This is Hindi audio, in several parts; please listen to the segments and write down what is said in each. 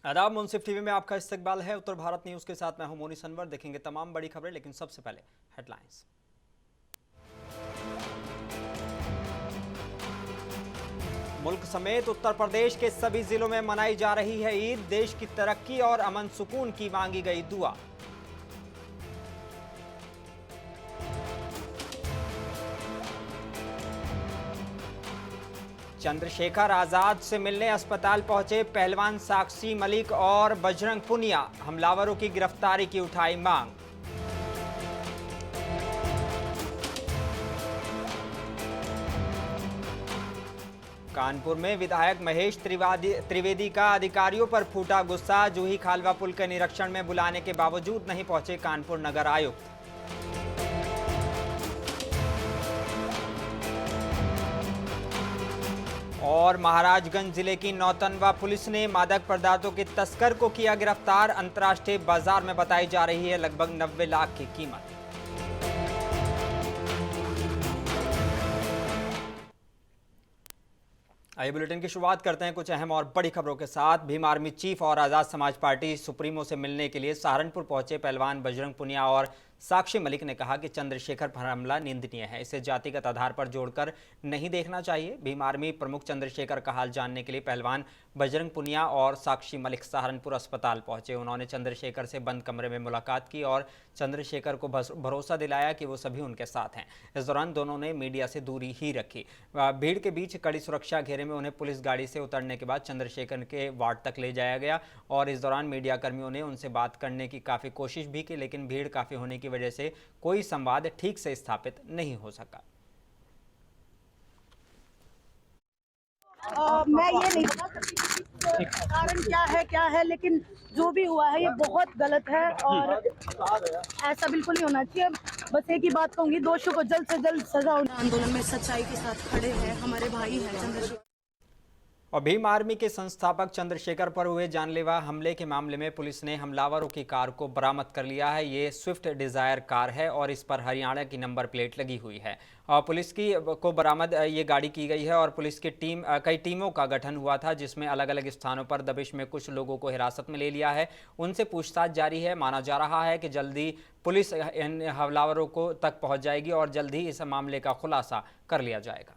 आदाब, मुंसिफ टीवी में आपका इस्तकबाल है। उत्तर भारत न्यूज के साथ मैं हूं मोनी सनवर। देखेंगे तमाम बड़ी खबरें, लेकिन सबसे पहले हेडलाइंस। मुल्क समेत उत्तर प्रदेश के सभी जिलों में मनाई जा रही है ईद। देश की तरक्की और अमन सुकून की मांगी गई दुआ। चंद्रशेखर आजाद से मिलने अस्पताल पहुंचे पहलवान साक्षी मलिक और बजरंग पुनिया। हमलावरों की गिरफ्तारी की उठाई मांग। कानपुर में विधायक महेश त्रिवेदी का अधिकारियों पर फूटा गुस्सा। जूही खालवा पुल के निरीक्षण में बुलाने के बावजूद नहीं पहुंचे कानपुर नगर आयुक्त। और महाराजगंज जिले की नौतनवा पुलिस ने मादक पदार्थों के तस्कर को किया गिरफ्तार। अंतर्राष्ट्रीय बाजार में बताई जा रही है लगभग 90 लाख की कीमत। आइए बुलेटिन की शुरुआत करते हैं कुछ अहम और बड़ी खबरों के साथ। भीम आर्मी चीफ और आजाद समाज पार्टी सुप्रीमो से मिलने के लिए सहारनपुर पहुंचे पहलवान बजरंग पुनिया और साक्षी मलिक ने कहा कि चंद्रशेखर पर हमला निंदनीय है, इसे जातिगत आधार पर जोड़कर नहीं देखना चाहिए। भीम आर्मी प्रमुख चंद्रशेखर का हाल जानने के लिए पहलवान बजरंग पुनिया और साक्षी मलिक सहारनपुर अस्पताल पहुंचे। उन्होंने चंद्रशेखर से बंद कमरे में मुलाकात की और चंद्रशेखर को भरोसा दिलाया कि वो सभी उनके साथ हैं। इस दौरान दोनों ने मीडिया से दूरी ही रखी। भीड़ के बीच कड़ी सुरक्षा घेरे में उन्हें पुलिस गाड़ी से उतरने के बाद चंद्रशेखर के वार्ड तक ले जाया गया और इस दौरान मीडिया कर्मियों ने उनसे बात करने की काफ़ी कोशिश भी की, लेकिन भीड़ काफ़ी होने की वजह से कोई संवाद ठीक से स्थापित नहीं हो सका। मैं ये नहीं बता सकती कारण क्या है, लेकिन जो भी हुआ है ये बहुत गलत है और ऐसा बिल्कुल नहीं होना चाहिए। बस एक ही बात कहूंगी, दोषियों को जल्द से जल्द सजा होनी। आंदोलन में सच्चाई के साथ खड़े हैं, हमारे भाई हैं चंद्रशेखर। और भीम आर्मी के संस्थापक चंद्रशेखर पर हुए जानलेवा हमले के मामले में पुलिस ने हमलावरों की कार को बरामद कर लिया है। ये स्विफ्ट डिजायर कार है और इस पर हरियाणा की नंबर प्लेट लगी हुई है। और पुलिस की को बरामद ये गाड़ी की गई है और पुलिस की कई टीमों का गठन हुआ था, जिसमें अलग अलग स्थानों पर दबिश में कुछ लोगों को हिरासत में ले लिया है। उनसे पूछताछ जारी है। माना जा रहा है कि जल्दी पुलिस इन हमलावरों को तक पहुँच जाएगी और जल्द ही इस मामले का खुलासा कर लिया जाएगा।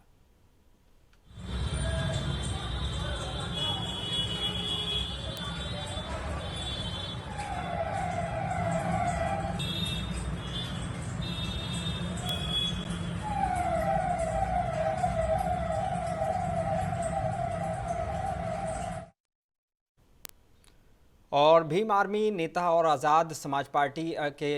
और भीम आर्मी नेता और आज़ाद समाज पार्टी के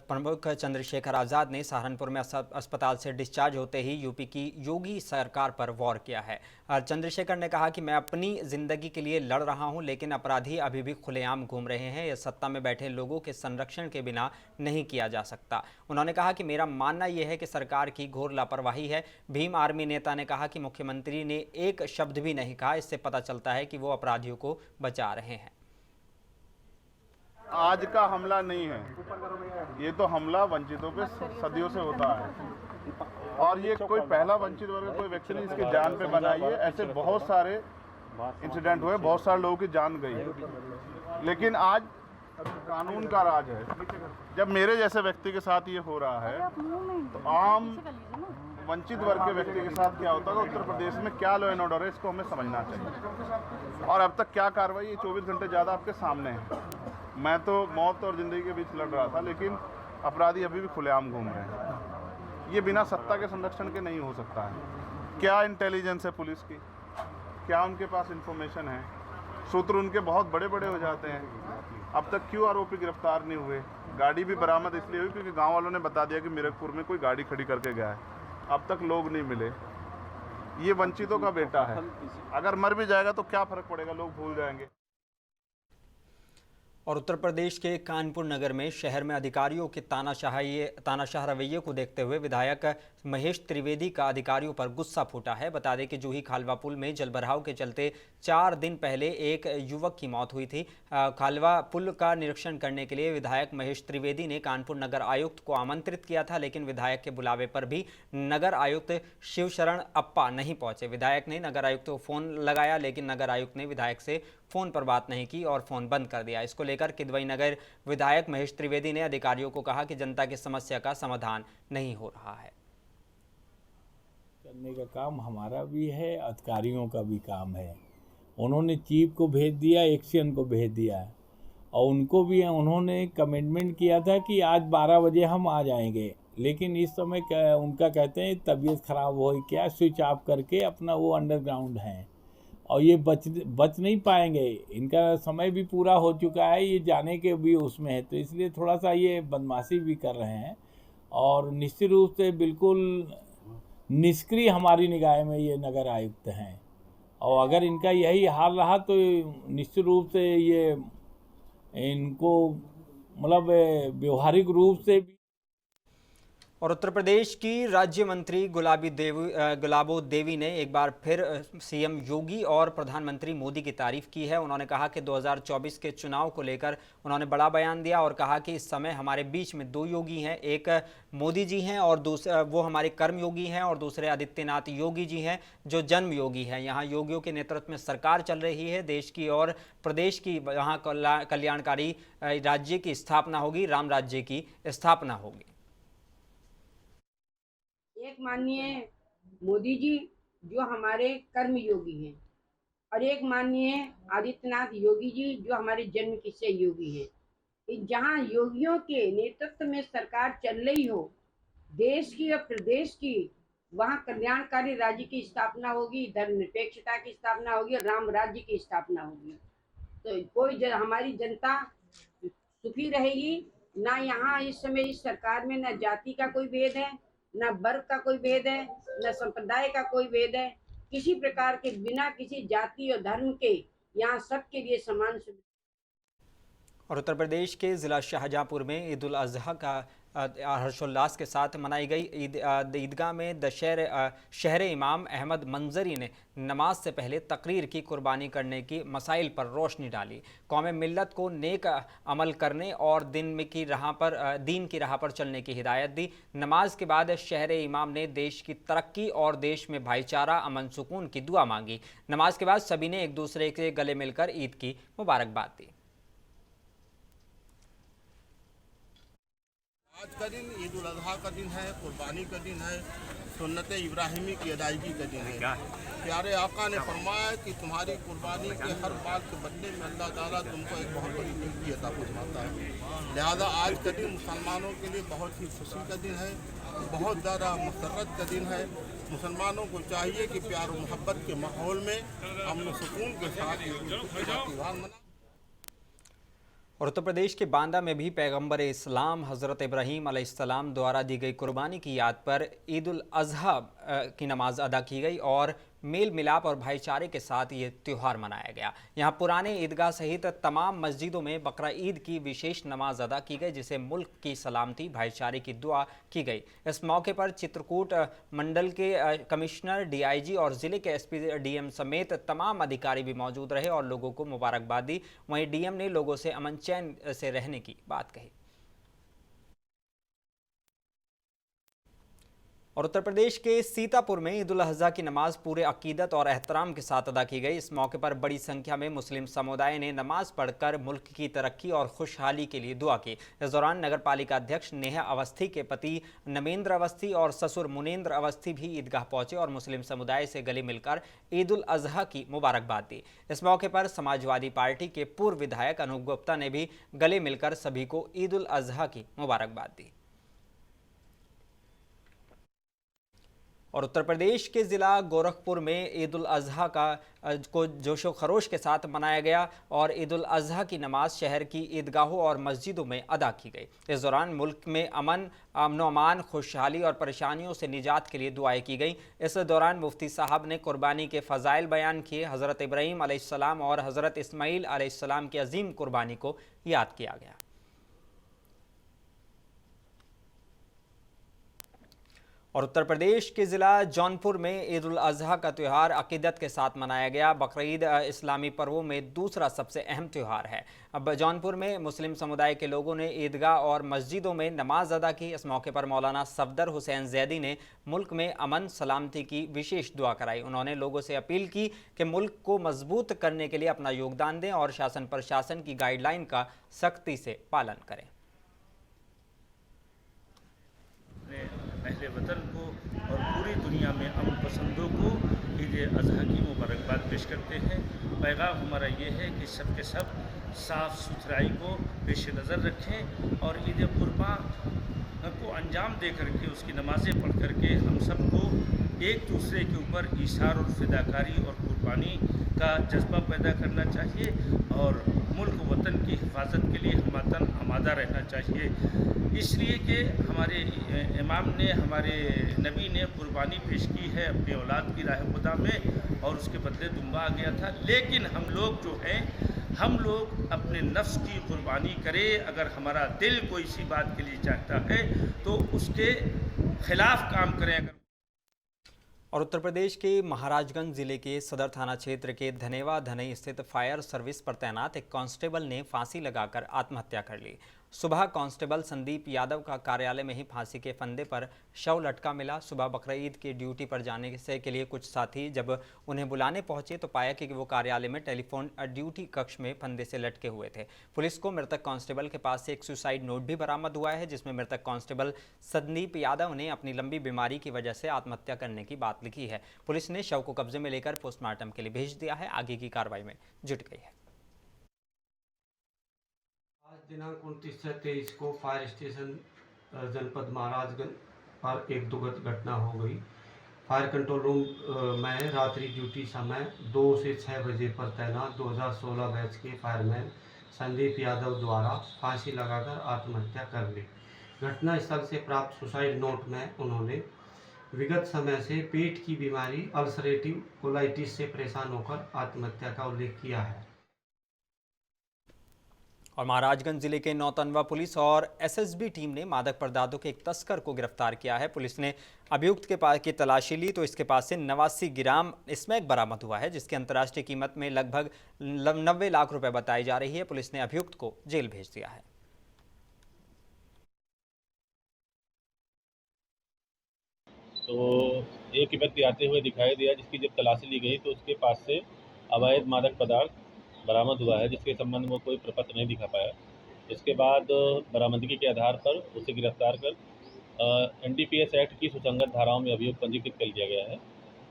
प्रमुख चंद्रशेखर आज़ाद ने सहारनपुर में अस्पताल से डिस्चार्ज होते ही यूपी की योगी सरकार पर वार किया है। चंद्रशेखर ने कहा कि मैं अपनी ज़िंदगी के लिए लड़ रहा हूं, लेकिन अपराधी अभी भी खुलेआम घूम रहे हैं। यह सत्ता में बैठे लोगों के संरक्षण के बिना नहीं किया जा सकता। उन्होंने कहा कि मेरा मानना यह है कि सरकार की घोर लापरवाही है। भीम आर्मी नेता ने कहा कि मुख्यमंत्री ने एक शब्द भी नहीं कहा। इससे पता चलता है कि वो अपराधियों को बचा रहे हैं। आज का हमला नहीं है, ये तो हमला वंचितों पे सदियों से होता है और ये कोई पहला वंचित वर्ग कोई व्यक्ति नहीं इसकी जान पे बना। ये ऐसे बहुत सारे इंसिडेंट हुए, बहुत सारे लोगों की जान गई, लेकिन आज कानून का राज है। जब मेरे जैसे व्यक्ति के साथ ये हो रहा है तो आम वंचित वर्ग के व्यक्ति के साथ क्या होता है, उत्तर प्रदेश में क्या लॉ एंड ऑर्डर है, इसको हमें समझना चाहिए। और अब तक क्या कार्रवाई, ये 24 घंटे ज़्यादा आपके सामने है। मैं तो मौत और ज़िंदगी के बीच लड़ रहा था, लेकिन अपराधी अभी भी खुलेआम घूम रहे हैं। ये बिना सत्ता के संरक्षण के नहीं हो सकता है। क्या इंटेलिजेंस है पुलिस की, क्या उनके पास इंफॉर्मेशन है, सूत्र उनके बहुत बड़े बड़े हो जाते हैं। अब तक क्यों आरोपी गिरफ्तार नहीं हुए? गाड़ी भी बरामद इसलिए हुई क्योंकि गांव वालों ने बता दिया कि मीरकपुर में कोई गाड़ी खड़ी करके गया है। अब तक लोग नहीं मिले। ये वंचितों का बेटा है, अगर मर भी जाएगा तो क्या फ़र्क पड़ेगा, लोग भूल जाएंगे। और उत्तर प्रदेश के कानपुर नगर में शहर में अधिकारियों के तानाशाह रवैये को देखते हुए विधायक महेश त्रिवेदी का अधिकारियों पर गुस्सा फूटा है। बता दें कि जूही खालवा पुल में जलभराव के चलते 4 दिन पहले एक युवक की मौत हुई थी। खालवा पुल का निरीक्षण करने के लिए विधायक महेश त्रिवेदी ने कानपुर नगर आयुक्त को आमंत्रित किया था, लेकिन विधायक के बुलावे पर भी नगर आयुक्त शिवशरण अप्पा नहीं पहुंचे। विधायक ने नगर आयुक्त को फोन लगाया, लेकिन नगर आयुक्त ने विधायक से फ़ोन पर बात नहीं की और फ़ोन बंद कर दिया। इसको लेकर किदवई नगर विधायक महेश त्रिवेदी ने अधिकारियों को कहा कि जनता की समस्या का समाधान नहीं हो रहा है। करने का काम हमारा भी है, अधिकारियों का भी काम है। उन्होंने चीफ को भेज दिया, एक्शन को भेज दिया और उनको भी उन्होंने कमिटमेंट किया था कि आज 12 बजे हम आ जाएंगे, लेकिन इस समय उनका कहते हैं तबीयत खराब हो क्या, स्विच ऑफ करके अपना वो अंडरग्राउंड हैं और ये बच नहीं पाएंगे। इनका समय भी पूरा हो चुका है, ये जाने के भी उसमें है, तो इसलिए थोड़ा सा ये बदमाशी भी कर रहे हैं और निश्चित रूप से बिल्कुल निष्क्रिय हमारी निगाह में ये नगर आयुक्त हैं और अगर इनका यही हाल रहा तो निश्चित रूप से ये इनको मतलब व्यवहारिक रूप से भी। और उत्तर प्रदेश की राज्य मंत्री गुलाबो देवी ने एक बार फिर सीएम योगी और प्रधानमंत्री मोदी की तारीफ की है। उन्होंने कहा कि 2024 के चुनाव को लेकर उन्होंने बड़ा बयान दिया और कहा कि इस समय हमारे बीच में दो योगी हैं, एक मोदी जी हैं और दूसरा वो हमारे कर्म योगी हैं और दूसरे आदित्यनाथ योगी जी हैं जो जन्म योगी हैं। यहाँ योगियों के नेतृत्व में सरकार चल रही है देश की और प्रदेश की, यहाँ कल्याणकारी राज्य की स्थापना होगी, राम राज्य की स्थापना होगी। एक माननीय मोदी जी जो हमारे कर्म योगी हैं और एक माननीय आदित्यनाथ योगी जी जो हमारे जन्म के से योगी हैं। जहां योगियों के नेतृत्व में सरकार चल रही हो देश की और प्रदेश की, वहां कल्याणकारी राज्य की स्थापना होगी, धर्मनिरपेक्षता की स्थापना होगी और राम राज्य की स्थापना होगी। तो हमारी जनता सुखी रहेगी। ना यहाँ इस समय इस सरकार में न जाति का कोई भेद है, न वर्ग का कोई भेद है, न संप्रदाय का कोई भेद है। किसी प्रकार के बिना किसी जाति और धर्म के यहाँ सबके लिए समान सुविधा। और उत्तर प्रदेश के ज़िला शाहजहाँपुर में ईद उल अज़हा का हर्षोल्लास के साथ मनाई गई। ईदगाह में शहर इमाम अहमद मंजरी ने नमाज से पहले तकरीर की कुर्बानी करने की मसाइल पर रोशनी डाली। कौम मिल्लत को नेक अमल करने और दीन की राह पर चलने की हिदायत दी। नमाज के बाद शहर इमाम ने देश की तरक्की और देश में भाईचारा, अमन, सुकून की दुआ मांगी। नमाज के बाद सभी ने एक दूसरे के गले मिलकर ईद की मुबारकबाद दी। आज का दिन ईद उल अज़हा का दिन है, कुर्बानी का दिन है, सुन्नत इब्राहिमी की अदायगी का दिन है। प्यारे आका ने फरमाया कि तुम्हारी कुर्बानी के हर बात के बदले में अल्लाह ताला तुमको एक बहुत बड़ी नेकी अता फरमाता है। लिहाजा आज का दिन मुसलमानों के लिए बहुत ही खुशी का दिन है, बहुत ज़्यादा मसरत का दिन है। मुसलमानों को चाहिए कि प्यार और मोहब्बत के माहौल में अमन सुकून के साथ त्यौहार मनाएं। और उत्तर प्रदेश के बांदा में भी पैगंबर इस्लाम हज़रत इब्राहीम अलैहिस्सलाम द्वारा दी गई कुर्बानी की याद पर ईद उल अज़हा की नमाज अदा की गई और मेल मिलाप और भाईचारे के साथ ये त्यौहार मनाया गया। यहाँ पुराने ईदगाह सहित तमाम मस्जिदों में बकरा ईद की विशेष नमाज अदा की गई, जिसे मुल्क की सलामती, भाईचारे की दुआ की गई। इस मौके पर चित्रकूट मंडल के कमिश्नर, डीआईजी और ज़िले के एसपी, डीएम समेत तमाम अधिकारी भी मौजूद रहे और लोगों को मुबारकबाद दी। वहीं डीएम ने लोगों से अमन चैन से रहने की बात कही। और उत्तर प्रदेश के सीतापुर में ईद उल अज़हा की नमाज पूरे अकीदत और एहतराम के साथ अदा की गई। इस मौके पर बड़ी संख्या में मुस्लिम समुदाय ने नमाज पढ़कर मुल्क की तरक्की और खुशहाली के लिए दुआ की। इस दौरान नगर पालिका अध्यक्ष नेहा अवस्थी के पति नमेंद्र अवस्थी और ससुर मुनेंद्र अवस्थी भी ईदगाह पहुंचे और मुस्लिम समुदाय से गले मिलकर ईद उल अज़हा की मुबारकबाद दी। इस मौके पर समाजवादी पार्टी के पूर्व विधायक अनूप गुप्ता ने भी गले मिलकर सभी को ईद उल अज़हा की मुबारकबाद दी। और उत्तर प्रदेश के ज़िला गोरखपुर में ईद उल अज़हा को जोशो खरोश के साथ मनाया गया और ईद उल अज़हा की नमाज शहर की ईदगाहों और मस्जिदों में अदा की गई। इस दौरान मुल्क में अमन, अमान, खुशहाली और परेशानियों से निजात के लिए दुआएं की गई। इस दौरान मुफ्ती साहब ने कुर्बानी के फ़ज़ाइल बयान किए। हज़रत इब्राहीम अलैहिस्सलाम और हज़रत इस्माईल अलैहिस्सलाम की अजीम कुर्बानी को याद किया गया। और उत्तर प्रदेश के ज़िला जौनपुर में ईद उल अजहा का त्यौहार अकीदत के साथ मनाया गया। बकरीद इस्लामी पर्वों में दूसरा सबसे अहम त्यौहार है। अब जौनपुर में मुस्लिम समुदाय के लोगों ने ईदगाह और मस्जिदों में नमाज अदा की। इस मौके पर मौलाना सफदर हुसैन जैदी ने मुल्क में अमन सलामती की विशेष दुआ कराई। उन्होंने लोगों से अपील की कि मुल्क को मजबूत करने के लिए अपना योगदान दें और शासन प्रशासन की गाइडलाइन का सख्ती से पालन करें। अहले वतन को और पूरी दुनिया में अमन पसंदों को ईद अज़हा की मुबारकबाद पेश करते हैं। पैगाम हमारा ये है कि सब के सब साफ़ सुथराई को पेश नज़र रखें और ईद कुर्बान को अंजाम दे करके उसकी नमाज़ें पढ़ करके हम सबको एक दूसरे के ऊपर ईसार और फिदाकारी और कुर्बानी का जज्बा पैदा करना चाहिए और मुल्क वतन की हिफाजत के लिए हम वतन आमादा रहना चाहिए। इसलिए कि हमारे इमाम ने, हमारे नबी ने कुर्बानी पेश की है अपनी औलाद की राह खुदा में और उसके बदले दुम्बा आ गया था। लेकिन हम लोग जो हैं, हम लोग अपने नफ्स की कुर्बानी करें। अगर हमारा दिल कोई इसी बात के लिए चाहता है तो उसके खिलाफ काम करें। और उत्तर प्रदेश के महाराजगंज जिले के सदर थाना क्षेत्र के धनेवा धनई स्थित फायर सर्विस पर तैनात एक कांस्टेबल ने फांसी लगाकर आत्महत्या कर ली। सुबह कांस्टेबल संदीप यादव का कार्यालय में ही फांसी के फंदे पर शव लटका मिला। सुबह बकरीद की ड्यूटी पर जाने से के लिए कुछ साथी जब उन्हें बुलाने पहुंचे तो पाया कि वो कार्यालय में टेलीफोन ड्यूटी कक्ष में फंदे से लटके हुए थे। पुलिस को मृतक कांस्टेबल के पास से एक सुसाइड नोट भी बरामद हुआ है, जिसमें मृतक कांस्टेबल संदीप यादव ने अपनी लंबी बीमारी की वजह से आत्महत्या करने की बात लिखी है। पुलिस ने शव को कब्जे में लेकर पोस्टमार्टम के लिए भेज दिया है। आगे की कार्रवाई में जुट गई है। आज दिनांक 29/23 को फायर स्टेशन जनपद महाराजगंज पर एक दुखद घटना हो गई। फायर कंट्रोल रूम में रात्रि ड्यूटी समय 2 से 6 बजे पर तैनात 2016 बैच के फायरमैन संदीप यादव द्वारा फांसी लगाकर आत्महत्या कर ली। घटना स्थल से प्राप्त सुसाइड नोट में उन्होंने विगत समय से पेट की बीमारी अल्सरेटिव कोलाइटिस से परेशान होकर आत्महत्या का उल्लेख किया है। और महाराजगंज जिले के नौतनवा पुलिस और एसएसबी टीम ने मादक पदार्थों के एक तस्कर को गिरफ्तार किया है। पुलिस ने अभियुक्त के पास की तलाशी ली तो इसके पास से 89 ग्राम स्मैक बरामद हुआ है, जिसकी अंतर्राष्ट्रीय कीमत में लगभग 90 लाख रुपए बताई जा रही है। पुलिस ने अभियुक्त को जेल भेज दिया है। तो एक व्यक्ति आते हुए दिखाई दिया, जिसकी जब तलाशी ली गई तो उसके पास से अवैध मादक पदार्थ बरामद हुआ है, जिसके संबंध में कोई प्रपत्र नहीं दिखा पाया। इसके बाद बरामदगी के आधार पर उसे गिरफ्तार कर एनडीपीएस एक्ट की सुसंगत धाराओं में अभियोग पंजीकृत कर लिया गया है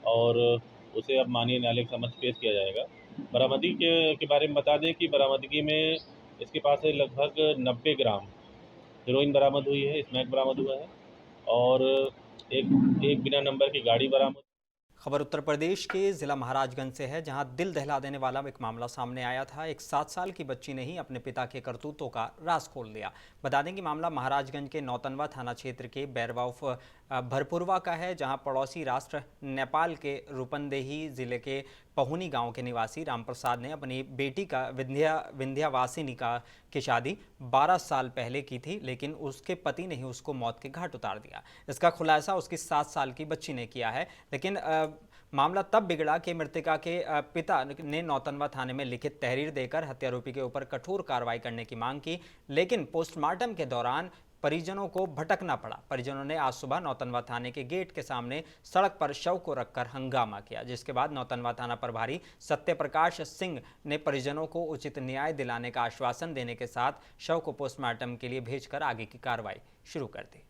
और उसे अब माननीय न्यायालय के समक्ष पेश किया जाएगा। बरामदगी के बारे में बता दें कि बरामदगी में इसके पास से लगभग 90 ग्राम हेरोइन बरामद हुई है, स्मैक बरामद हुआ है और एक बिना नंबर की गाड़ी बरामद। खबर उत्तर प्रदेश के जिला महाराजगंज से है, जहां दिल दहला देने वाला एक मामला सामने आया था। एक 7 साल की बच्ची ने ही अपने पिता के करतूतों का राज खोल दिया। बता दें कि मामला महाराजगंज के नौतनवा थाना क्षेत्र के बैरवाउफ भरपुरवा का है, जहां पड़ोसी राष्ट्र नेपाल के रूपंदेही जिले के पहुनी गांव के निवासी रामप्रसाद ने अपनी बेटी का विंध्यावासिनी की शादी 12 साल पहले की थी, लेकिन उसके पति ने ही उसको मौत के घाट उतार दिया। इसका खुलासा उसकी 7 साल की बच्ची ने किया है। लेकिन मामला तब बिगड़ा कि मृतका के पिता ने नौतनवा थाने में लिखित तहरीर देकर हत्यारोपी के ऊपर कठोर कार्रवाई करने की मांग की, लेकिन पोस्टमार्टम के दौरान परिजनों को भटकना पड़ा। परिजनों ने आज सुबह नौतनवा थाने के गेट के सामने सड़क पर शव को रखकर हंगामा किया, जिसके बाद नौतनवा थाना प्रभारी सत्यप्रकाश सिंह ने परिजनों को उचित न्याय दिलाने का आश्वासन देने के साथ शव को पोस्टमार्टम के लिए भेजकर आगे की कार्रवाई शुरू कर दी।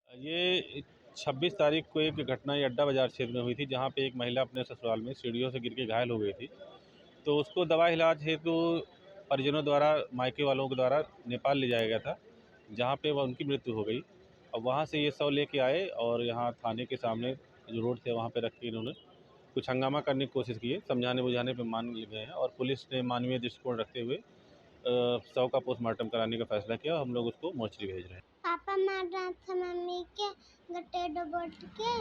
ये 26 तारीख को एक घटना अड्डा बाजार क्षेत्र में हुई थी, जहाँ पे एक महिला अपने ससुराल में सीढ़ियों से गिर के घायल हो गई थी। तो उसको दवा इलाज हेतु परिजनों द्वारा, मायके वालों के द्वारा नेपाल ले जाया गया था, जहाँ पे वह उनकी मृत्यु हो गई। अब वहाँ से ये शव लेके आए और यहाँ थाने के सामने जो रोड थे वहाँ पे रख के इन्होंने कुछ हंगामा करने की कोशिश की है। समझाने बुझाने पे मान गए हैं और पुलिस ने मानवीय दृष्टिकोण रखते हुए शव का पोस्टमार्टम कराने का फैसला किया। हम लोग उसको मोर्चरी भेज रहे हैं। पापा मार रहा था मम्मी के गट्टे डबोट के,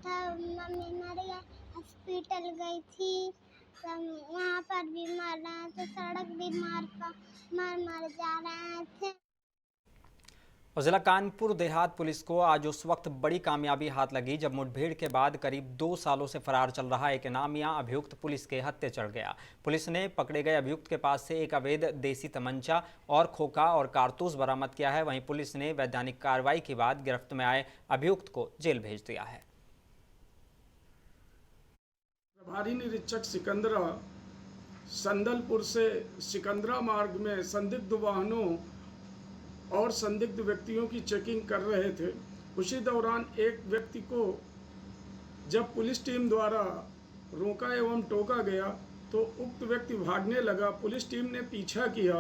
तब मम्मी मर गई, हॉस्पिटल गई थी, तब वहाँ पर भी मार रहे थे, सड़क भी मार जा रहे थे। और जिला कानपुर देहात पुलिस को आज उस वक्त बड़ी कामयाबी हाथ लगी जब मुठभेड़ के बाद करीब 2 सालों से फरार चल रहा एक इनामिया अभियुक्त पुलिस के हत्थे चढ़ गया। पुलिस ने पकड़े गए अभियुक्त के पास से एक अवैध देसी तमंचा और खोखा और कारतूस बरामद किया है। वहीं पुलिस ने वैधानिक कार्रवाई के बाद गिरफ्त में आए अभियुक्त को जेल भेज दिया है। प्रभारी निरीक्षक सिकंदरा संदलपुर से सिकंदरा मार्ग में संदिग्ध वाहनों और संदिग्ध व्यक्तियों की चेकिंग कर रहे थे। उसी दौरान एक व्यक्ति को जब पुलिस टीम द्वारा रोका एवं टोका गया तो उक्त व्यक्ति भागने लगा। पुलिस टीम ने पीछा किया।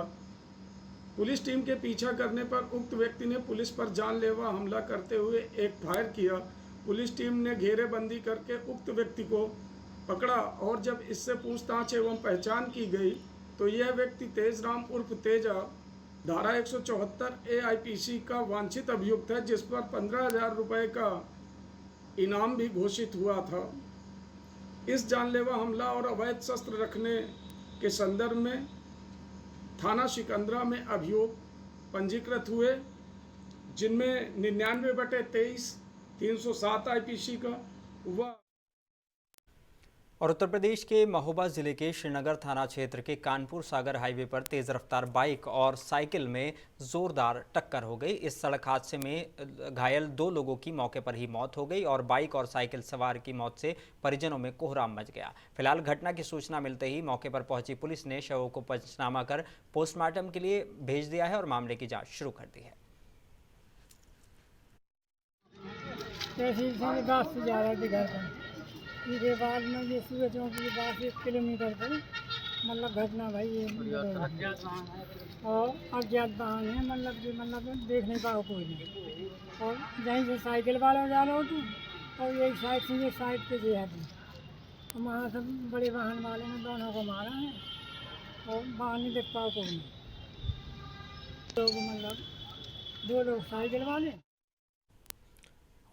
पुलिस टीम के पीछा करने पर उक्त व्यक्ति ने पुलिस पर जानलेवा हमला करते हुए एक फायर किया। पुलिस टीम ने घेरेबंदी करके उक्त व्यक्ति को पकड़ा और जब इससे पूछताछ एवं पहचान की गई तो यह व्यक्ति तेजराम उर्फ तेजा धारा 174 AIPC का वांछित अभियुक्त है, जिस पर 15,000 रुपये का इनाम भी घोषित हुआ था। इस जानलेवा हमला और अवैध शस्त्र रखने के संदर्भ में थाना सिकंदरा में अभियोग पंजीकृत हुए, जिनमें 99/23 307 IPC का हुआ। और उत्तर प्रदेश के महोबा जिले के श्रीनगर थाना क्षेत्र के कानपुर सागर हाईवे पर तेज रफ्तार बाइक और साइकिल में जोरदार टक्कर हो गई। इस सड़क हादसे में घायल 2 लोगों की मौके पर ही मौत हो गई और बाइक और साइकिल सवार की मौत से परिजनों में कोहराम मच गया। फिलहाल घटना की सूचना मिलते ही मौके पर पहुंची पुलिस ने शवों को पंचनामा कर पोस्टमार्टम के लिए भेज दिया है और मामले की जाँच शुरू कर दी है। इसके बाद में ये सूरज चौकी के पास 1 किलोमीटर पर मतलब घटना भाई ये और अज्ञात वाहन है, मतलब देख नहीं पाओ कोई नहीं। और यहीं से साइकिल वाला जा रहा हो तो और एक साइड से ये साइड पे गया था, वहाँ से बड़े वाहन वाले ने दोनों को मारा है और वाहन नहीं देख पाओ कोई नहीं। लोग मतलब 2 लोग साइकिल वाले।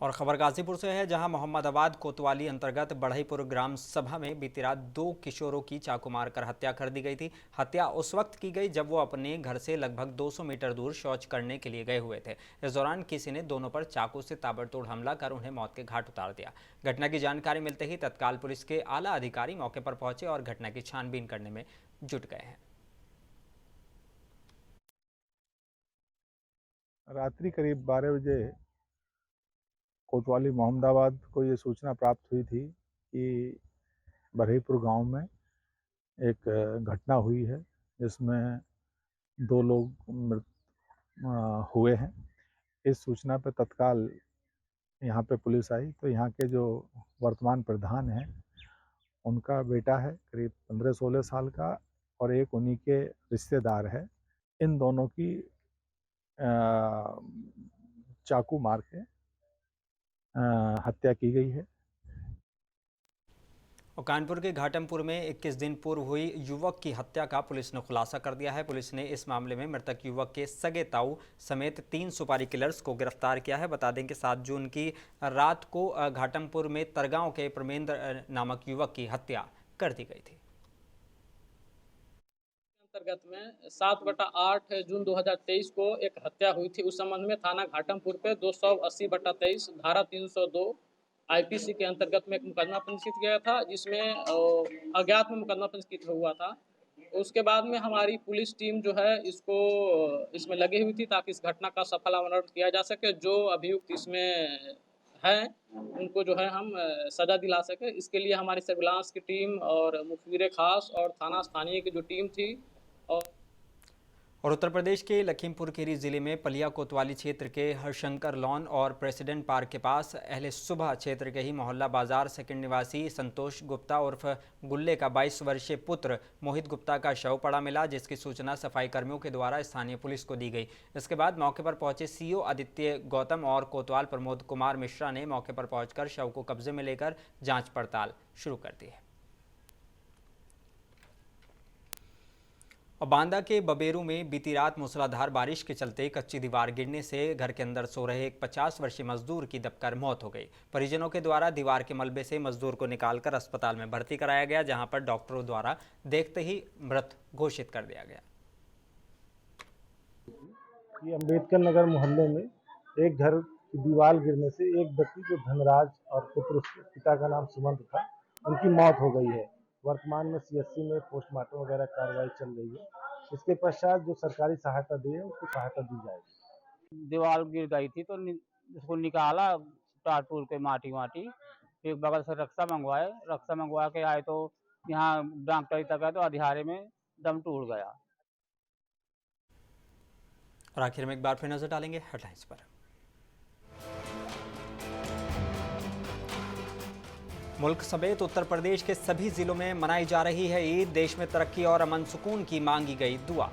और खबर गाजीपुर से है, जहां मोहम्मदाबाद कोतवाली अंतर्गत बढ़ईपुर ग्राम सभा में बीती रात 2 किशोरों की चाकू मारकर हत्या कर दी गई थी। हत्या उस वक्त की गई जब वो अपने घर से लगभग 200 मीटर दूर शौच करने के लिए गए हुए थे। इस दौरान किसी ने दोनों पर चाकू से ताबड़तोड़ हमला कर उन्हें मौत के घाट उतार दिया। घटना की जानकारी मिलते ही तत्काल पुलिस के आला अधिकारी मौके पर पहुंचे और घटना की छानबीन करने में जुट गए हैं। रात्रि करीब 12 बजे कोतवाली मोहम्मदाबाद को ये सूचना प्राप्त हुई थी कि बढ़ईपुर गांव में एक घटना हुई है जिसमें 2 लोग मृत हुए हैं। इस सूचना पर तत्काल यहाँ पे पुलिस आई तो यहाँ के जो वर्तमान प्रधान हैं उनका बेटा है करीब 15-16 साल का और एक उन्हीं के रिश्तेदार है। इन दोनों की चाकू मार के हत्या की गई है। और कानपुर के घाटमपुर में 21 दिन पूर्व हुई युवक की हत्या का पुलिस ने खुलासा कर दिया है। पुलिस ने इस मामले में मृतक युवक के सगे ताऊ समेत 3 सुपारी किलर्स को गिरफ्तार किया है। बता दें कि 7 जून की रात को घाटमपुर में तरगांव के प्रमेंद्र नामक युवक की हत्या कर दी गई थी। अंतर्गत में 7/8 जून 2023 को एक हत्या हुई थी। उस संबंध में थाना घाटमपुर पे 280/23 धारा 302 IPC के अंतर्गत में एक मुकदमा पंजीकृत किया था, जिसमें अज्ञात में मुकदमा पंजीकृत हुआ था। उसके बाद में हमारी पुलिस टीम जो है इसमें लगी हुई थी ताकि इस घटना का सफल अनावरण किया जा सके। जो अभियुक्त इसमें हैं उनको जो है हम सजा दिला सके, इसके लिए हमारी सर्विलांस की टीम और मुखबिर खास और थाना स्थानीय की जो टीम थी और उत्तर प्रदेश के लखीमपुर खीरी जिले में पलिया कोतवाली क्षेत्र के हरशंकर लॉन और प्रेसिडेंट पार्क के पास अहले सुबह क्षेत्र के ही मोहल्ला बाजार सेकंड निवासी संतोष गुप्ता उर्फ गुल्ले का 22 वर्षीय पुत्र मोहित गुप्ता का शव पड़ा मिला, जिसकी सूचना सफाई कर्मियों के द्वारा स्थानीय पुलिस को दी गई। इसके बाद मौके पर पहुंचे CO आदित्य गौतम और कोतवाल प्रमोद कुमार मिश्रा ने मौके पर पहुंचकर शव को कब्जे में लेकर जाँच पड़ताल शुरू कर दी है। और बांदा के बबेरू में बीती रात मूसलाधार बारिश के चलते कच्ची दीवार गिरने से घर के अंदर सो रहे एक 50 वर्षीय मजदूर की दबकर मौत हो गई। परिजनों के द्वारा दीवार के मलबे से मजदूर को निकालकर अस्पताल में भर्ती कराया गया, जहां पर डॉक्टरों द्वारा देखते ही मृत घोषित कर दिया गया। ये अम्बेडकर नगर मोहल्ले में एक घर की दीवार गिरने से एक व्यक्ति जो धनराज और पुत्र, उसके पिता का नाम सुमंत था, उनकी मौत हो गई है। वर्तमान में सीएचसी में पोस्टमार्टम वगैरह कार्रवाई चल रही है। इसके पश्चात जो सरकारी सहायता दी है उसको सहायता दी जाएगी। दीवार गिर गई थी तो उसको निकाला टाट-टूट के माटी, एक बगल से रक्षा मंगवा के आए तो यहाँ डॉक्टरी तक आए तो अधिहारे में दम टूट गया। और आखिर में एक बार फिर नजर डालेंगे हेडलाइंस पर। मुल्क समेत उत्तर प्रदेश के सभी जिलों में मनाई जा रही है ईद। देश में तरक्की और अमन सुकून की मांगी गई दुआ।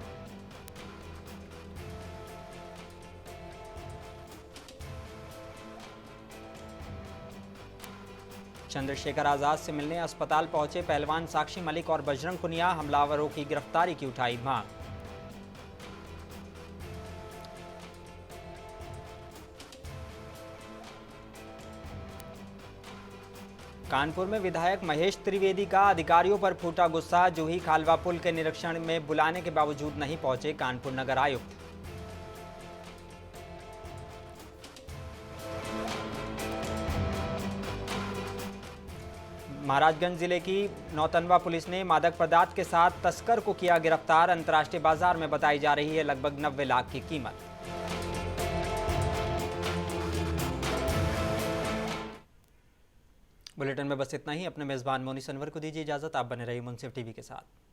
चंद्रशेखर आजाद से मिलने अस्पताल पहुंचे पहलवान साक्षी मलिक और बजरंग पुनिया, हमलावरों की गिरफ्तारी की उठाई मांग। कानपुर में विधायक महेश त्रिवेदी का अधिकारियों पर फूटा गुस्सा। जूही खालवा पुल के निरीक्षण में बुलाने के बावजूद नहीं पहुंचे कानपुर नगर आयुक्त। महाराजगंज जिले की नौतनवा पुलिस ने मादक पदार्थ के साथ तस्कर को किया गिरफ्तार। अंतर्राष्ट्रीय बाजार में बताई जा रही है लगभग 90 लाख की कीमत। बुलेटिन में बस इतना ही। अपने मेजबान मोनी सनवर को दीजिए इजाजत। आप बने रहिए मुंसिफ टीवी के साथ।